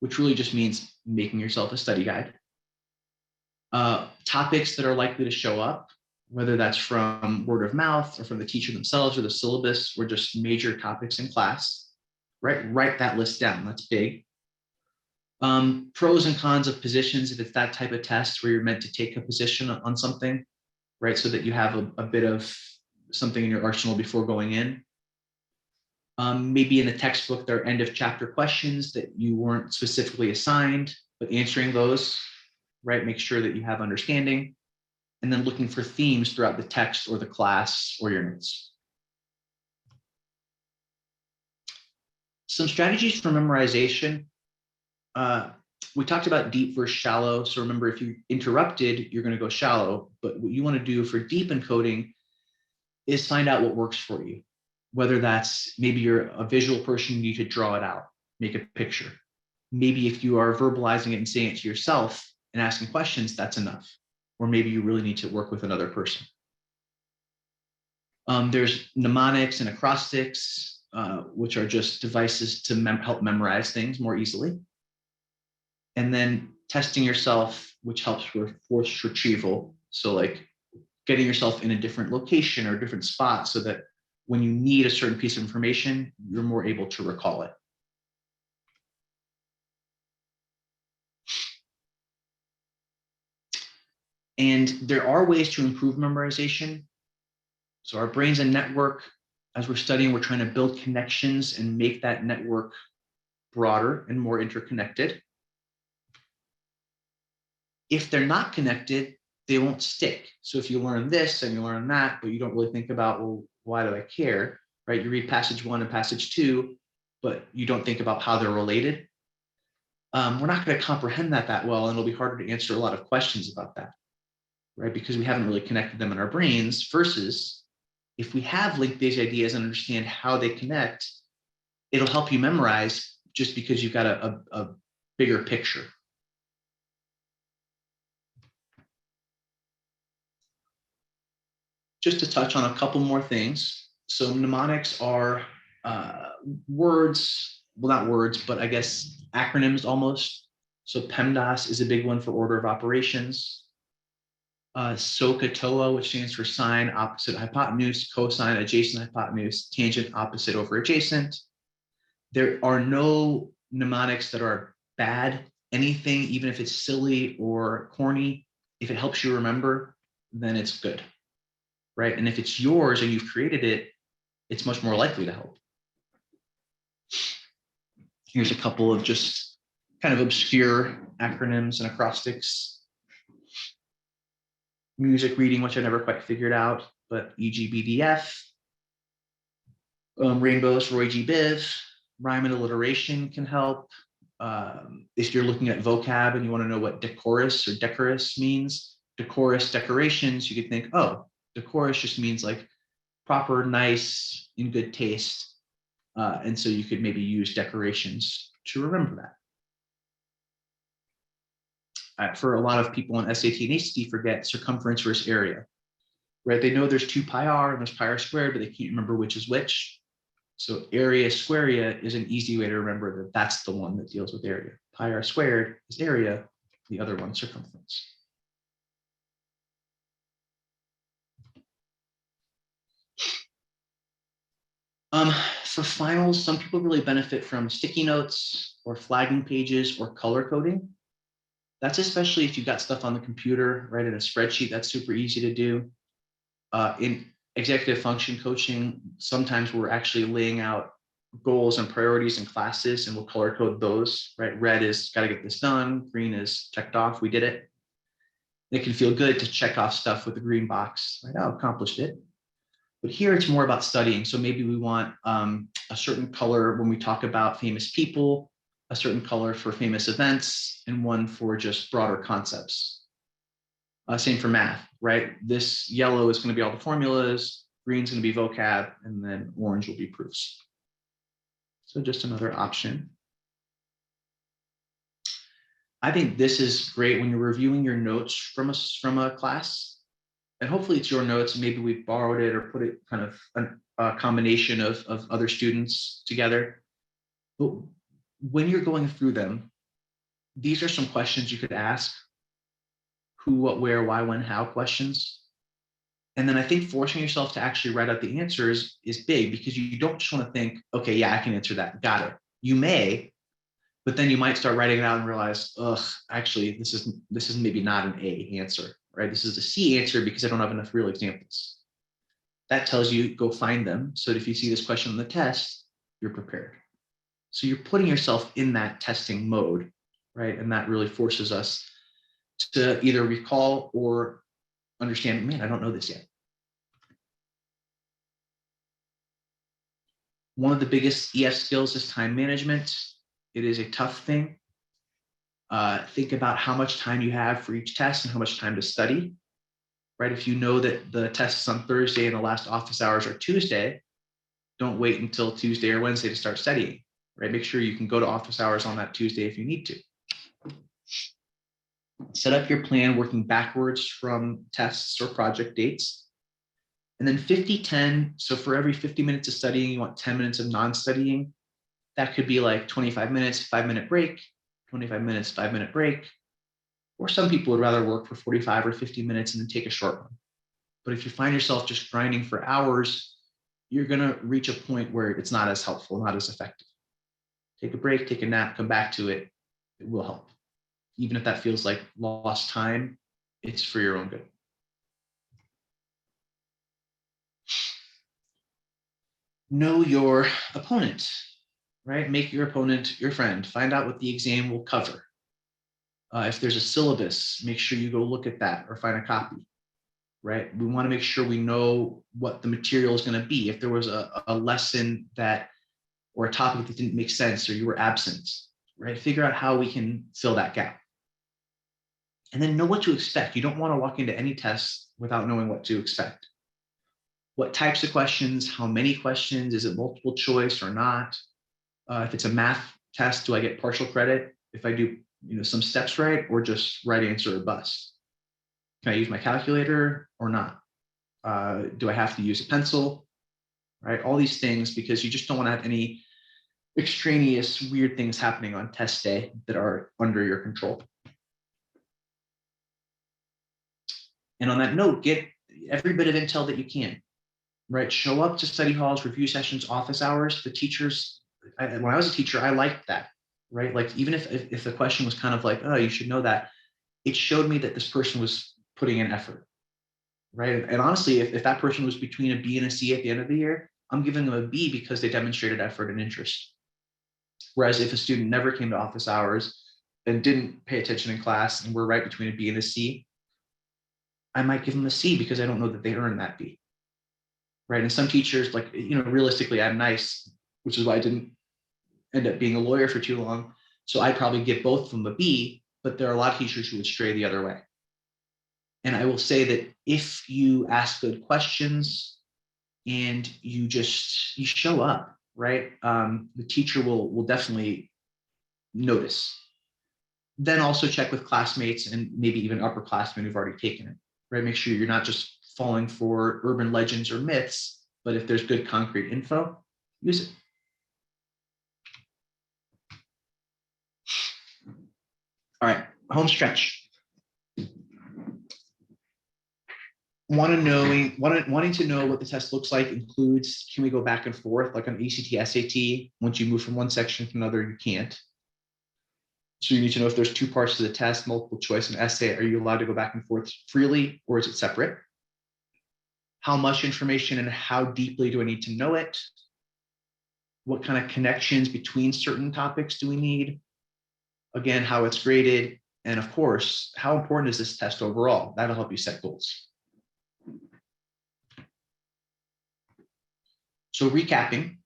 which really just means making yourself a study guide. Topics that are likely to show up, whether that's from word of mouth or from the teacher themselves or the syllabus or just major topics in class, right? Write that list down, that's big. Pros and cons of positions, if it's that type of test where you're meant to take a position on something, right? So that you have a bit of something in your arsenal before going in. Maybe in the textbook, there are end of chapter questions that you weren't specifically assigned, but answering those, right? Make sure that you have understanding, and then looking for themes throughout the text or the class or your notes. Some strategies for memorization. We talked about deep versus shallow. So remember, if you interrupted, you're going to go shallow. But what you want to do for deep encoding is find out what works for you. Whether that's maybe you're a visual person, you need to draw it out, make a picture. Maybe if you are verbalizing it and saying it to yourself and asking questions, that's enough. Or maybe you really need to work with another person. There's mnemonics and acrostics, which are just devices to help memorize things more easily. And then testing yourself, which helps with force retrieval. So like getting yourself in a different location or a different spot so that when you need a certain piece of information, you're more able to recall it. And there are ways to improve memorization. So our brain's a network. As we're studying, we're trying to build connections and make that network broader and more interconnected. If they're not connected, they won't stick. So if you learn this and you learn that, but you don't really think about, well, why do I care, right? You read passage 1 and passage 2, but you don't think about how they're related. We're not going to comprehend that well, and it'll be harder to answer a lot of questions about that, right? Because we haven't really connected them in our brains, versus if we have linked these ideas and understand how they connect, it'll help you memorize just because you've got a bigger picture. Just to touch on a couple more things. So mnemonics are words, well, not words, but I guess acronyms almost. So PEMDAS is a big one for order of operations. SOHCAHTOA, which stands for sine, opposite, hypotenuse, cosine, adjacent, hypotenuse, tangent, opposite over adjacent. There are no mnemonics that are bad. Anything, even if it's silly or corny, if it helps you remember, then it's good, right? And if it's yours and you've created it, it's much more likely to help. Here's a couple of just kind of obscure acronyms and acrostics. Music reading, which I never quite figured out, but EGBDF. Rainbows, Roy G. Biv. Rhyme and alliteration can help. If you're looking at vocab and you want to know what decorous or decorous means, decorous decorations, you could think, oh, decorous just means like proper, nice, in good taste. And so you could maybe use decorations to remember that. For a lot of people in SAT and ACT, forget circumference versus area, right? They know there's 2 pi r and there's pi r squared, but they can't remember which is which. So area squarea is an easy way to remember that that's the one that deals with area. Pi r squared is area, the other one circumference. For finals, some people really benefit from sticky notes or flagging pages or color coding. That's especially if you've got stuff on the computer, right, in a spreadsheet, that's super easy to do. In executive function coaching, sometimes we're actually laying out goals and priorities in classes and we'll color code those, right? Red is got to get this done. Green is checked off, we did it. It can feel good to check off stuff with a green box, right? Oh, accomplished it. But here it's more about studying. So maybe we want a certain color when we talk about famous people, a certain color for famous events, and one for just broader concepts. Same for math, right? This yellow is going to be all the formulas, green's going to be vocab, and then orange will be proofs. So just another option. I think this is great when you're reviewing your notes from a class, and hopefully it's your notes. Maybe we borrowed it or put it kind of a combination of other students together. But when you're going through them, these are some questions you could ask. Who, what, where, why, when, how questions. And then I think forcing yourself to actually write out the answers is big because you don't just want to think, okay, yeah, I can answer that. Got it. You may, but then you might start writing it out and realize, actually, this is maybe not an A answer, right? This is a C answer because I don't have enough real examples. That tells you go find them. So that if you see this question on the test, you're prepared. So you're putting yourself in that testing mode, right? And that really forces us to either recall or understand, man, I don't know this yet. One of the biggest EF skills is time management. It is a tough thing. Think about how much time you have for each test and how much time to study, right? If you know that the test is on Thursday and the last office hours are Tuesday, don't wait until Tuesday or Wednesday to start studying, right? Make sure you can go to office hours on that Tuesday if you need to. Set up your plan working backwards from tests or project dates. And then 50-10, so for every 50 minutes of studying, you want 10 minutes of non-studying. That could be like 25 minutes, 5-minute break, 25 minutes, 5-minute break. Or some people would rather work for 45 or 50 minutes and then take a short one. But if you find yourself just grinding for hours, you're gonna reach a point where it's not as helpful, not as effective. Take a break, take a nap, come back to it. It will help. Even if that feels like lost time, it's for your own good. Know your opponent, right? Make your opponent your friend. Find out what the exam will cover. If there's a syllabus, make sure you go look at that or find a copy, right? We want to make sure we know what the material is going to be. If there was a lesson that, or a topic that didn't make sense or you were absent, right? Figure out how we can fill that gap. And then know what to expect. You don't want to walk into any test without knowing what to expect. What types of questions, how many questions, is it multiple choice or not? If it's a math test, do I get partial credit if I do some steps right, or just right answer or bust? Can I use my calculator or not? Do I have to use a pencil? Right, all these things, because you just don't want to have any extraneous weird things happening on test day that are under your control. And on that note, get every bit of intel that you can, right? Show up to study halls, review sessions, office hours. The teachers when I was a teacher, I liked that, right? Like even if the question was kind of like, oh, you should know that, it showed me that this person was putting in effort, right? And honestly, if that person was between a B and a C at the end of the year, I'm giving them a B because they demonstrated effort and interest. Whereas if a student never came to office hours and didn't pay attention in class and we're right between a B and a C, I might give them a C because I don't know that they earned that B, right? And some teachers, like, realistically, I'm nice, which is why I didn't end up being a lawyer for too long. So I'd probably give both of them a B, but there are a lot of teachers who would stray the other way. And I will say that if you ask good questions and you show up, right? The teacher will definitely notice. Then also check with classmates and maybe even upperclassmen who've already taken it, right? Make sure you're not just falling for urban legends or myths, but if there's good concrete info, use it. All right, home stretch. Wanting to know what the test looks like includes, can we go back and forth like on ACT, SAT? Once you move from one section to another, you can't. So you need to know if there's two parts to the test, multiple choice and essay, are you allowed to go back and forth freely or is it separate? How much information and how deeply do I need to know it? What kind of connections between certain topics do we need? Again, how it's graded. And of course, how important is this test overall? That'll help you set goals. So recapping,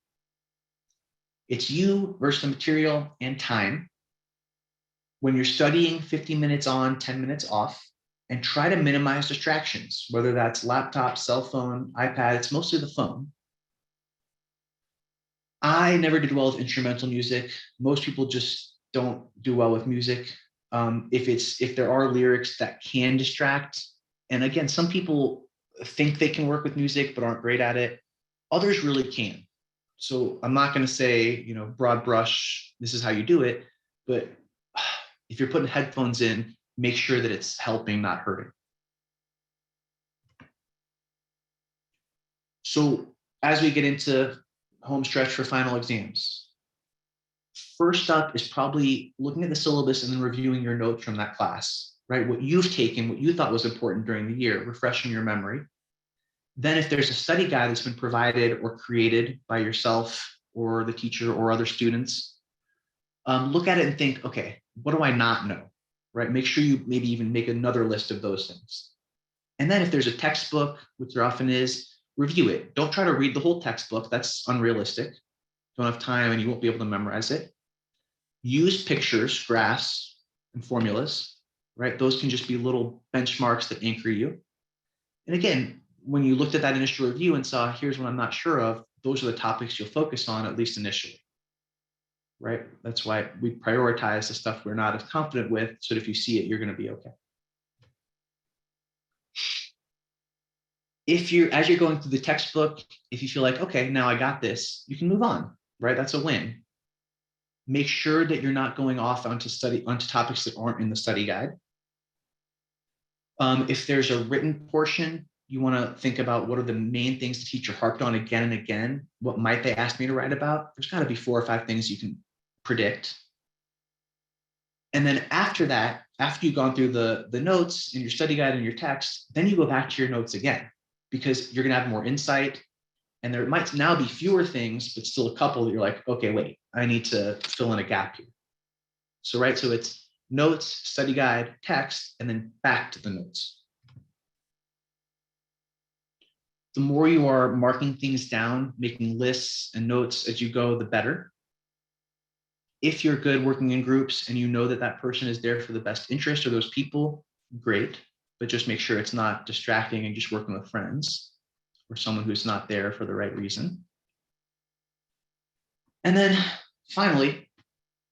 it's you versus the material and time. When you're studying, 50 minutes on, 10 minutes off, and try to minimize distractions, whether that's laptop, cell phone, iPad, it's mostly the phone. I never did well with instrumental music. Most people just don't do well with music. If there are lyrics that can distract, and again, some people think they can work with music but aren't great at it. Others really can. So I'm not going to say, broad brush, this is how you do it. But if you're putting headphones in, make sure that it's helping, not hurting. So as we get into home stretch for final exams, first up is probably looking at the syllabus and then reviewing your notes from that class, right? What you've taken, what you thought was important during the year, refreshing your memory. Then if there's a study guide that's been provided or created by yourself or the teacher or other students, look at it and think, okay, what do I not know, right? Make sure you maybe even make another list of those things. And then if there's a textbook, which there often is, review it. Don't try to read the whole textbook. That's unrealistic. Don't have time and you won't be able to memorize it. Use pictures, graphs, and formulas, right? Those can just be little benchmarks that anchor you. And again, when you looked at that initial review and saw, here's what I'm not sure of, those are the topics you'll focus on, at least initially, right? That's why we prioritize the stuff we're not as confident with, so that if you see it, you're going to be okay. As you're going through the textbook, if you feel like, okay, now I got this, you can move on, right? That's a win. Make sure that you're not going off onto topics that aren't in the study guide. If there's a written portion, you want to think about what are the main things the teacher harped on again and again. What might they ask me to write about? There's got to be 4 or 5 things you can predict. And then after that, after you've gone through the notes in your study guide and your text, then you go back to your notes again, because you're going to have more insight. And there might now be fewer things, but still a couple that you're like, okay, wait, I need to fill in a gap here. So it's notes, study guide, text, and then back to the notes. The more you are marking things down, making lists and notes as you go, the better. If you're good working in groups and you know that that person is there for the best interest of those people, great, but just make sure it's not distracting and just working with friends or someone who's not there for the right reason. And then finally,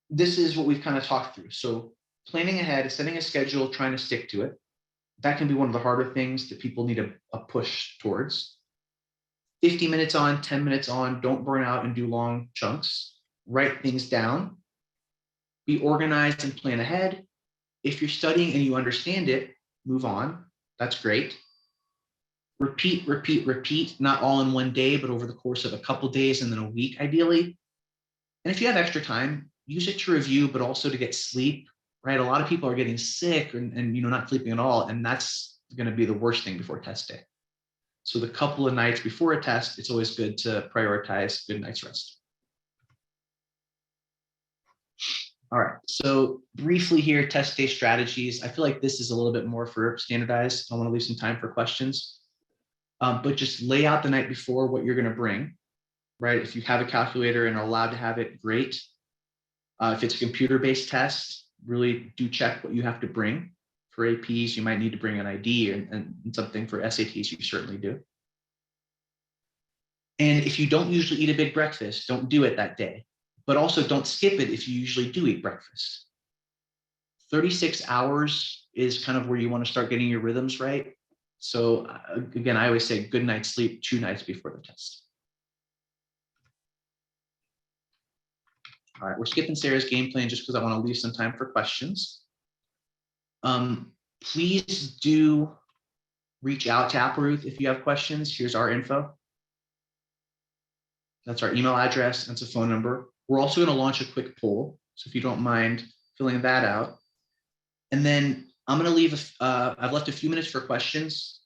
this is what we've kind of talked through. So planning ahead, setting a schedule, trying to stick to it. That can be one of the harder things that people need a push towards. 50 minutes on, 10 minutes on, don't burn out and do long chunks. Write things down. Be organized and plan ahead. If you're studying and you understand it, move on. That's great. Repeat, repeat, repeat, not all in one day, but over the course of a couple days and then a week, ideally. And if you have extra time, use it to review, but also to get sleep, right? A lot of people are getting sick and not sleeping at all. And that's going to be the worst thing before test day. So the couple of nights before a test, it's always good to prioritize good night's rest. All right, so briefly here, test day strategies. I feel like this is a little bit more for standardized. I want to leave some time for questions, but just lay out the night before what you're going to bring, right? If you have a calculator and are allowed to have it, great. If it's a computer-based test, really do check what you have to bring. For APs, you might need to bring an ID and something. For SATs, you certainly do. And if you don't usually eat a big breakfast, don't do it that day. But also don't skip it if you usually do eat breakfast. 36 hours is kind of where you want to start getting your rhythms right. So again, I always say good night's sleep 2 nights before the test. All right, we're skipping Sarah's game plan just because I want to leave some time for questions. Please do reach out to Applerouth if you have questions. Here's our info. That's our email address. That's a phone number. We're also going to launch a quick poll. So if you don't mind filling that out. And then I'm going to leave, I've left a few minutes for questions.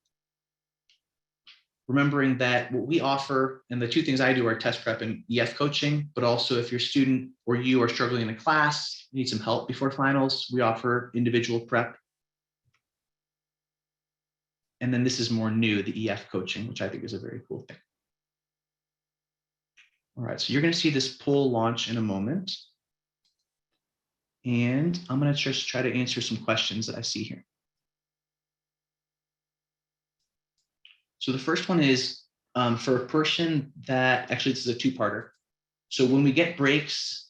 Remembering that what we offer, and the 2 things I do are test prep and EF coaching, but also if your student or you are struggling in a class, need some help before finals, we offer individual prep. And then this is more new, the EF coaching, which I think is a very cool thing. All right, so you're going to see this poll launch in a moment. And I'm going to just try to answer some questions that I see here. So the first one is for a person that, actually this is a 2-parter. So when we get breaks,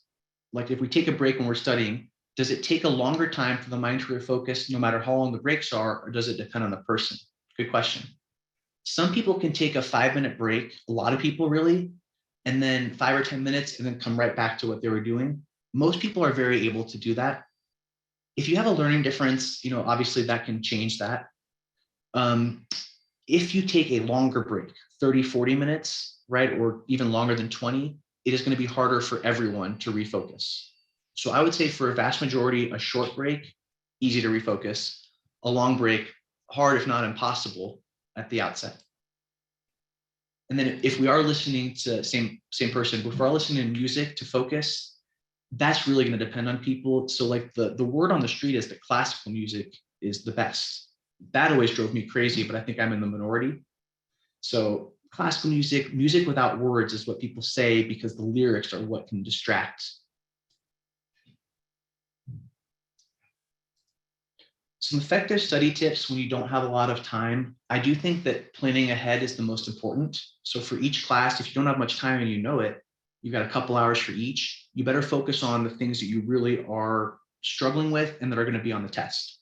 like if we take a break when we're studying, does it take a longer time for the mind to refocus no matter how long the breaks are, or does it depend on the person? Good question. Some people can take a 5-minute break, a lot of people really, and then 5 or 10 minutes and then come right back to what they were doing. Most people are very able to do that. If you have a learning difference, obviously that can change that. If you take a longer break, 30, 40 minutes, right, or even longer than 20, it is going to be harder for everyone to refocus. So I would say for a vast majority, a short break, easy to refocus. A long break, hard if not impossible at the outset. And then if we are listening to same person, if we're listening to music to focus, that's really going to depend on people. So like the word on the street is that classical music is the best. That always drove me crazy, but I think I'm in the minority. So classical music, music without words is what people say because the lyrics are what can distract. Some effective study tips when you don't have a lot of time. I do think that planning ahead is the most important. So for each class, if you don't have much time and you know it, you've got a couple hours for each, you better focus on the things that you really are struggling with and that are going to be on the test.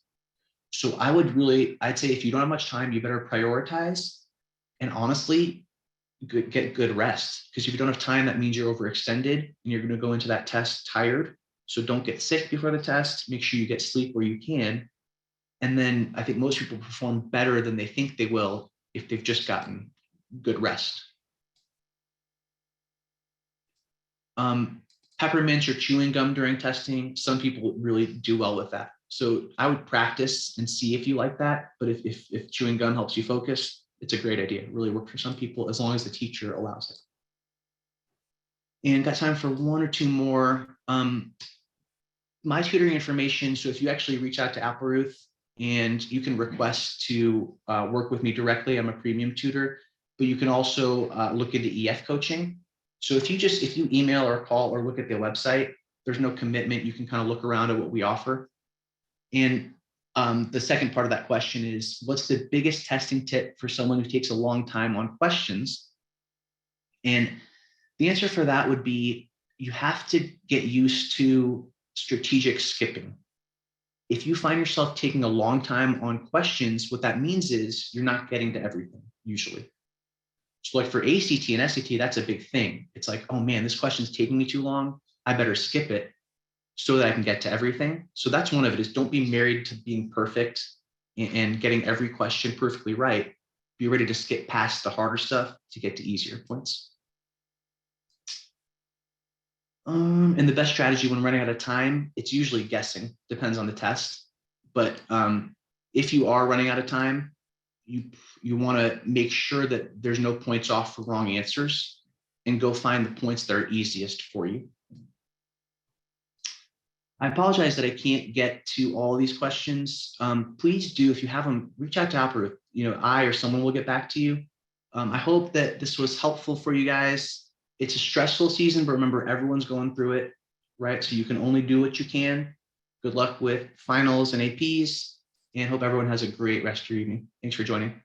So I'd say if you don't have much time, you better prioritize and honestly get good rest. Because if you don't have time, that means you're overextended and you're going to go into that test tired. So don't get sick before the test. Make sure you get sleep where you can. And then I think most people perform better than they think they will if they've just gotten good rest. Peppermints or chewing gum during testing, some people really do well with that. So I would practice and see if you like that. But if chewing gum helps you focus, it's a great idea. It really works for some people as long as the teacher allows it. And got time for 1 or 2 more. My tutoring information. So if you actually reach out to Applerouth and you can request to work with me directly, I'm a premium tutor, but you can also look into EF coaching. So if you email or call or look at the website, there's no commitment. You can kind of look around at what we offer. And the second part of that question is, what's the biggest testing tip for someone who takes a long time on questions? And the answer for that would be, you have to get used to strategic skipping. If you find yourself taking a long time on questions, what that means is you're not getting to everything usually. So like for ACT and SAT, that's a big thing. It's like, oh man, this question's taking me too long. I better skip it so that I can get to everything. So that's one of it, is don't be married to being perfect and getting every question perfectly right. Be ready to skip past the harder stuff to get to easier points. Mm-hmm. And the best strategy when running out of time, it's usually guessing, depends on the test. But if you are running out of time, you want to make sure that there's no points off for wrong answers and go find the points that are easiest for you. I apologize that I can't get to all these questions. Please do, if you have them, reach out to Applerouth. I or someone will get back to you. I hope that this was helpful for you guys. It's a stressful season, but remember, everyone's going through it, right? So you can only do what you can. Good luck with finals and APs, and hope everyone has a great rest of your evening. Thanks for joining.